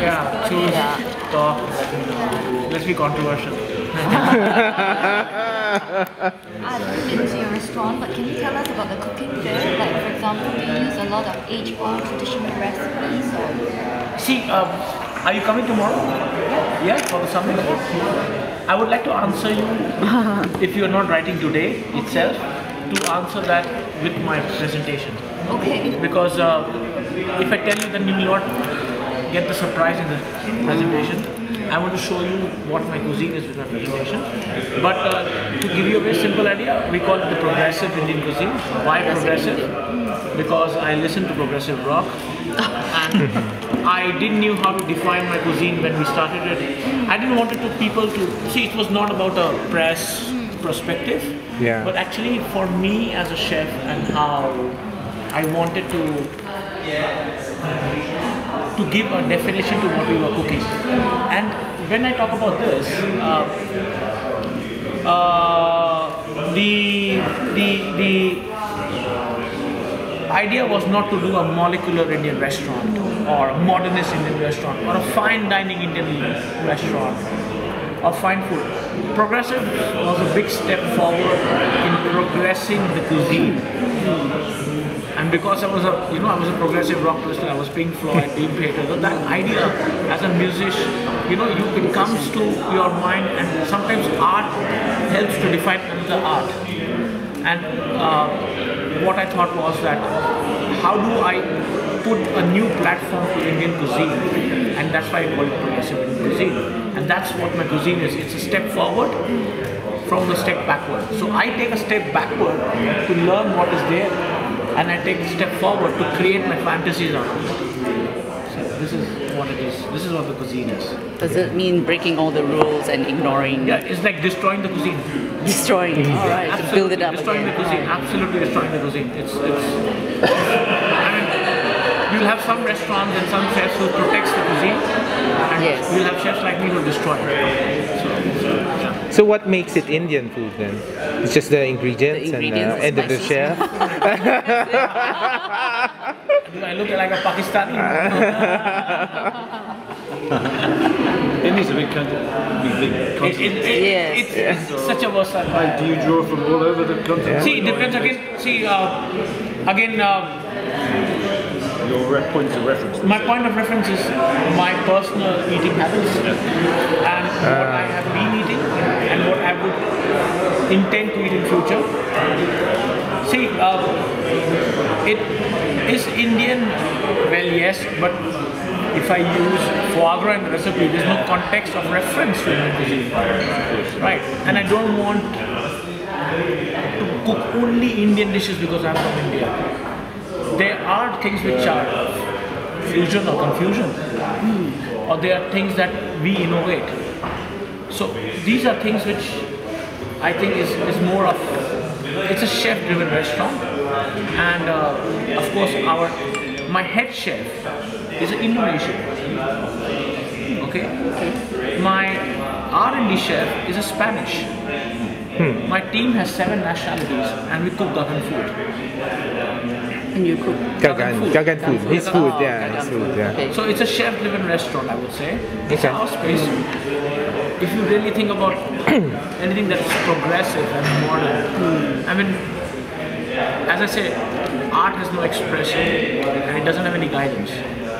Yeah, choose, talk. Let's be controversial. I've been to your restaurant, but can you tell us about the cooking there? Like, for example, do you use a lot of age-old traditional recipes or? See, are you coming tomorrow? Yeah, for the summit. I would like to answer you, if you are not writing today itself, to answer that with my presentation. Okay. Because if I tell you, then you will not get the surprise in the presentation. I want to show you what my cuisine is with my presentation. But to give you a very simple idea, we call it the progressive Indian cuisine. Why progressive? Because I listen to progressive rock. And I didn't know how to define my cuisine when we started it. I didn't want people to see, it was not about a press perspective. Yeah. But actually for me as a chef and how I wanted to give a definition to what we were cooking. And when I talk about this, the idea was not to do a molecular Indian restaurant or a modernist Indian restaurant or a fine dining Indian restaurant or fine food. Progressive was a big step forward in progressing the cuisine. And because I was a progressive rock person, I was Pink Floyd, Deep Hater. So that idea as a musician, it comes to your mind, and sometimes art helps to define another art. And what I thought was that, how do I put a new platform to Indian cuisine? And that's why I call it progressive Indian cuisine. And that's what my cuisine is. It's a step forward from the step backward. So I take a step backward to learn what is there, and I take a step forward to create my fantasies out of it. So this is what it is. This is what the cuisine is. Does it mean breaking all the rules and ignoring? Yeah, it's like destroying the cuisine. Destroying. All right, to build it up destroying again. the cuisine. Absolutely destroying the cuisine. I mean, you'll have some restaurants and some chefs who protects the cuisine, and you'll have chefs like me who destroy it. So what makes it Indian food then? It's just the ingredients, and the chef? Do I look like a Pakistani? India's a big country. It's such a versatile. Like, do you draw from all over the country? Yeah. See, it depends again. See, your points of reference. My point of reference is my personal eating habits and what I have been eating and what I would intend to eat in future. See, it is Indian, well, yes, but if I use foie gras in the recipe, there's no context of reference to Indian cuisine, right? And I don't want to cook only Indian dishes because I'm from India. There are things which are fusion or confusion, or there are things that we innovate. So these are things which I think is more of, it's a chef-driven restaurant, and of course my head chef is an Indonesian. Okay, my R&D chef is a Spanish. My team has 7 nationalities, and we cook Gaggan food. And you cook Gaggan food. His food, his food, Okay. So it's a chef-driven restaurant, I would say. It's our space. If you really think about anything that's progressive and modern, I mean, as I say, art has no expression and it doesn't have any guidance.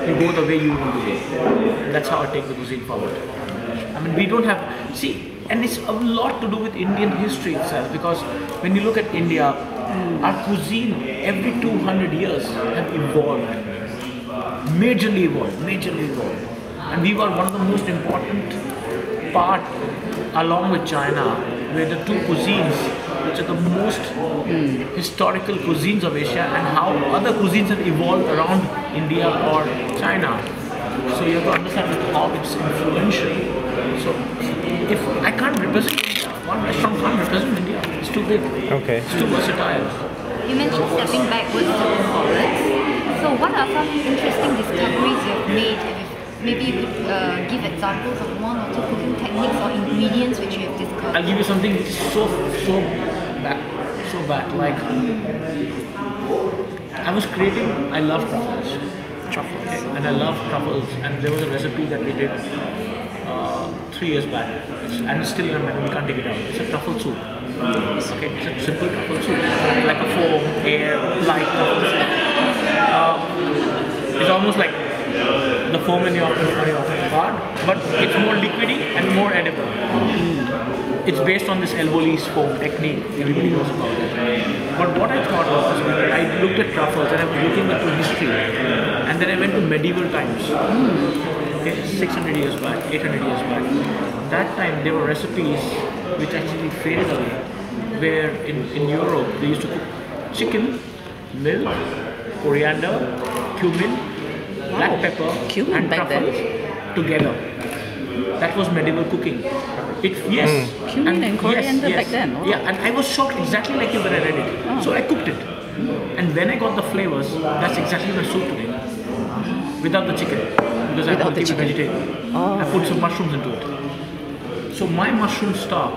You go the way you want to go. That's how I take the cuisine forward. I mean, we don't have, and it's a lot to do with Indian history itself, because when you look at India, our cuisine every 200 years have evolved, majorly evolved. And we were one of the most important part, along with China, where the two cuisines, which are the most historical cuisines of Asia, and how other cuisines have evolved around India or China. So you have to understand how it's influential. So if I can't represent India, one restaurant can't represent India. It's too big. Okay. It's too versatile. You mentioned stepping backwards to forwards. So what are some interesting discoveries you've made? Maybe you could give examples of 1 or 2 cooking techniques or ingredients which you have discovered. I'll give you something which is so bad. Like, I was creating, I love truffles. Truffles. Okay. And I love truffles. And there was a recipe that we did 3 years back, and it's still in my we can't take it out. It's a truffle soup. Okay, it's a simple truffle soup, like a foam, air, light truffle soup. It's almost like the foam in your hard, but it's more liquidy and more edible. It's based on this Elvolese foam technique. Everybody knows about it. But what I thought was, I looked at truffles and I was looking into history, and then I went to medieval times. Okay, 600 years back, 800 years back. That time there were recipes which actually faded away, where in Europe they used to cook chicken, milk, coriander, cumin, black pepper, Cumin and back then? truffles together. That was medieval cooking. Yes. Cumin and coriander back then? Oh. Yeah, and I was shocked exactly like you when I read it. Oh. So I cooked it. And when I got the flavors, that's exactly my soup today. Without the chicken. Because I Without want to the keep it chicken. vegetarian. Oh. I put some mushrooms into it. So my mushroom stock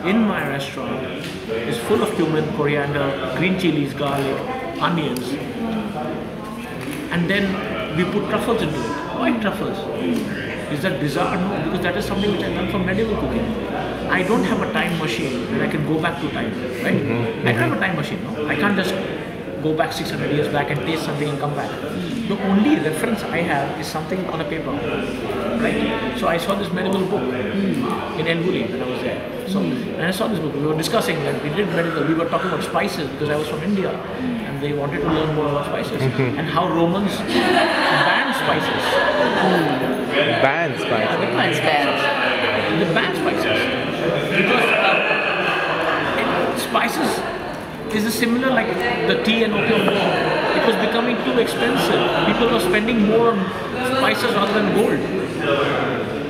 in my restaurant is full of cumin, coriander, green chilies, garlic, onions. And then we put truffles into it. White truffles. Is that bizarre? No, because that is something which I learned from medieval cooking. I don't have a time machine where I can go back to time, right? I don't have a time machine, no? I can't just go back 600 years back and taste something and come back. The only reference I have is something on a paper, right? So I saw this medieval book in Elvuli when I was there. So, and I saw this book, we were discussing that we did medieval, we were talking about spices because I was from India and they wanted to learn more about spices and how Romans banned spices. Banned spices. Mine's bad. The banned spices. Because spices is similar like the tea and opium war. It was becoming too expensive. People were spending more on spices rather than gold.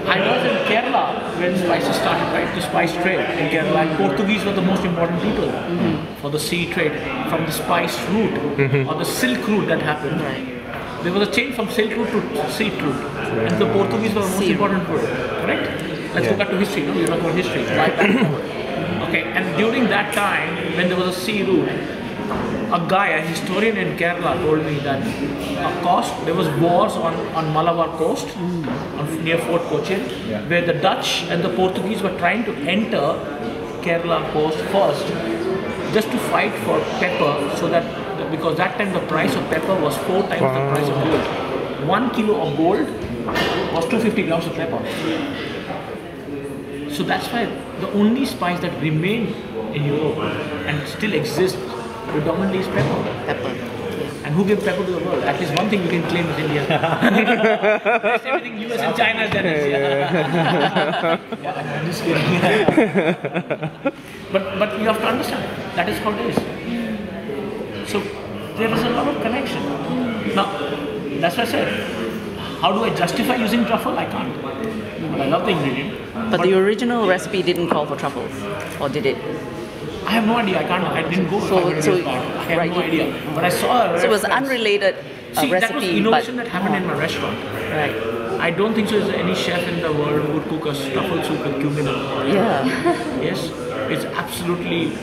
I was in Kerala when spices started, right? The spice trade in Kerala. And Portuguese were the most important people for the sea trade from the spice route or the silk route that happened. There was a change from silk route to sea route, and the Portuguese were the most important route, correct? Let's go back to history, no? You're not about history, so okay, and during that time, when there was a sea route, a guy, a historian in Kerala told me that there was wars on Malabar coast, near Fort Cochin, where the Dutch and the Portuguese were trying to enter Kerala coast first, just to fight for pepper, so that because that time the price of pepper was 4 times the price of gold. 1 kilo of gold was 250 grams of pepper. So that's why the only spice that remained in Europe and still exists predominantly is pepper. And who gave pepper to the world? At least one thing we can claim is India. Rest everything US and China done it. Yeah, I'm just kidding. But you have to understand, that is how it is. So there is a lot of connection. Now, that's why I said, how do I justify using truffle? I can't. But I love the ingredient. But the original recipe didn't call for truffles, or did it? I have no idea. I didn't go. So I have no idea. But I saw a So it was reference. unrelated See, recipe. that was innovation that happened in my restaurant. Right. I don't think so. There's any chef in the world who would cook a truffle soup with cumin. Yeah. Yes, it's absolutely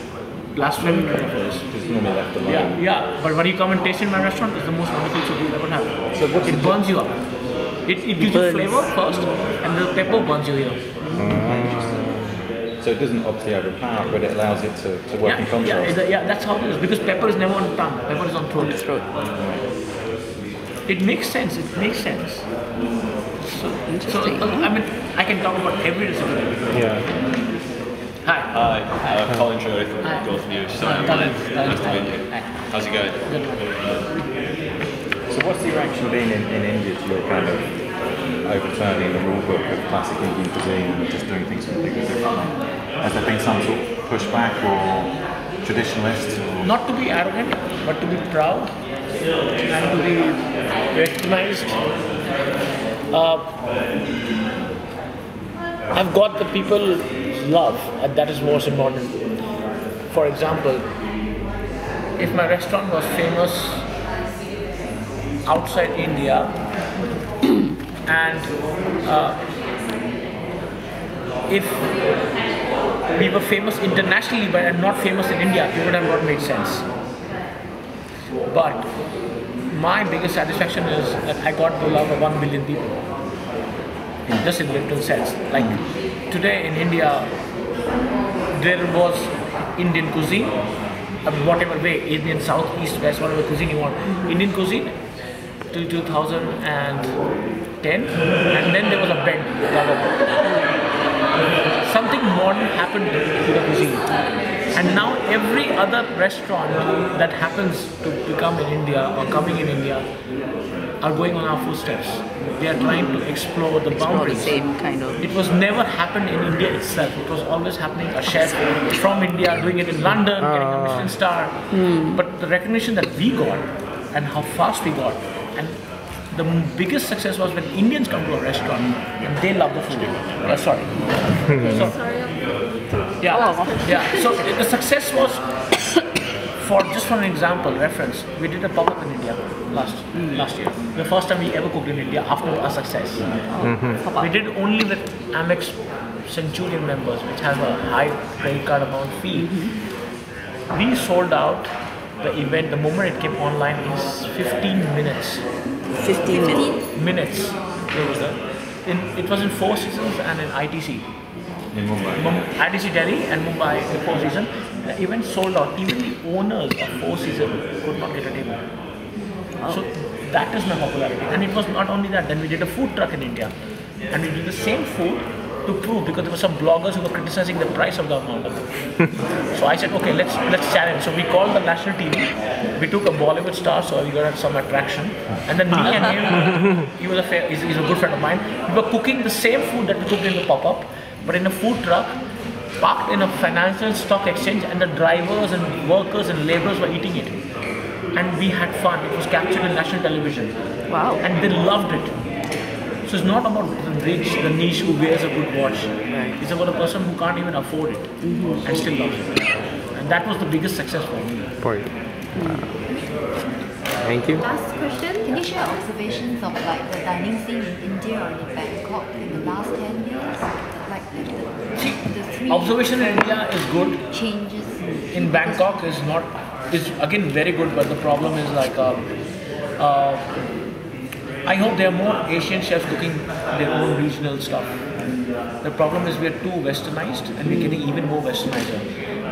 blasphemy to truffles. It's normally left alone. Yeah. But when you come and taste in my restaurant, it's the most wonderful soup you'll ever have. So what's It burns you up. It gives you burns. flavor first, and the pepper burns you here. So it doesn't obviously overpower, but it allows it to work in contrast. That's how it is. Because pepper is never on tongue. Pepper is on throat. It makes sense. So, Interesting. I mean, I can talk about every recipe. Yeah. Hi. Hi, Colin Troy from Hi. Gulf News. Colin. Nice to meet you. Hi. How's it going? Good. So what's the reaction been in India to your kind of overturning the rule book of classic Indian cuisine and just doing things completely differently? Has there been some sort of pushback or traditionalists? Or? Not to be arrogant, but to be proud and to be recognized. I've got the people's love, and that is most important. For example, if my restaurant was famous outside India and if we were famous internationally but not famous in India, it would have not made sense. But my biggest satisfaction is that I got the love of 1 billion people. Just in literal sense. Like today in India, there was Indian cuisine, I mean, whatever way, Indian South, East, West, whatever cuisine you want. Indian cuisine till 2010, and then there was a bend. Something modern happened to the cuisine. And now every other restaurant that happens to become in India or coming in India are going on our footsteps. They are trying to explore the boundaries. The same kind of. It was never happened in India itself. It was always happening, a chef from India doing it in London, getting a Michelin star. But the recognition that we got and how fast we got, and the biggest success was when Indians come to a restaurant and they love the food. Sorry. So the success was, just for an example, reference, we did a pop-up in India last year. The first time we ever cooked in India after our success. We did only with Amex Centurion members, which have a high credit card amount fee. We sold out the event the moment it came online in 15 minutes. 15 minutes. Where was that? It was in Four Seasons and in ITC. In Mumbai. ITC Delhi and Mumbai, the Four Seasons. The event sold out. Even the owners of Four Seasons could not get a table. So that is my popularity. And it was not only that. Then we did a food truck in India, and we did the same food to prove, because there were some bloggers who were criticizing the price of the amount of it. So I said, okay, let's challenge. So we called the national TV. We took a Bollywood star, so we got some attraction. And then me and him, he's a good friend of mine. We were cooking the same food that we cooked in the pop-up, but in a food truck, parked in a financial stock exchange, and the drivers and workers and laborers were eating it. And we had fun. It was captured in national television. Wow. And they loved it. So it's not about the rich, the niche who wears a good watch. Right. It's about a person who can't even afford it and still loves it. And that was the biggest success for me. Thank you. Last question, can you share observations of like the dining scene in India or in Bangkok in the last 10 years? Like the three Observation in India is good. changes. In Bangkok is again very good, but the problem is like I hope there are more Asian chefs cooking their own regional stuff. The problem is we are too westernized, and we're getting even more westernized.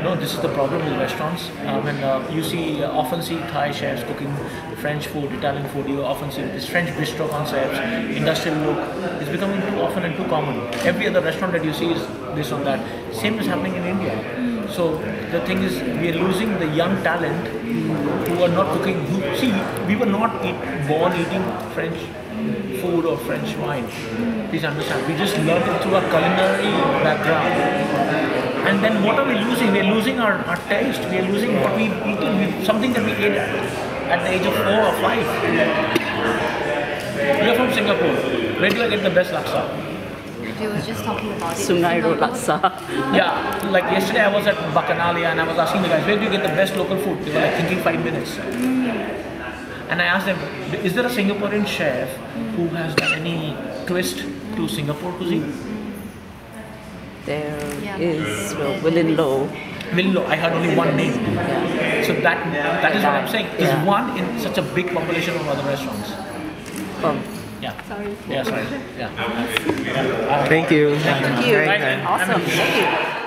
No, this is the problem with restaurants. When you often see Thai chefs cooking French food, Italian food, you often see this French bistro concepts, industrial look. It's becoming too often and too common. Every other restaurant that you see is this or that. Same is happening in India. So the thing is, we are losing the young talent who are not cooking. We were not born eating French food or French wine. Please understand. We just learned it through our culinary background. And then what are we losing? We are losing our taste. We are losing what we've eaten. Something that we ate at the age of 4 or 5. You're from Singapore. Where do I get the best laksa? We were just talking about it. Sungai Road Laksa. Yeah, like yesterday I was at Bacchanalia and I was asking the guys, where do you get the best local food? They were like thinking 5 minutes. And I asked them, is there a Singaporean chef who has done any twist to Singapore cuisine? There is Willin Low. Willin Low, I heard only one name. So that is what I'm saying. Is one in such a big population of other restaurants. Yeah. Sorry. Yeah, sorry. Yeah. Thank you. Thank you. Right. Awesome. Thank you.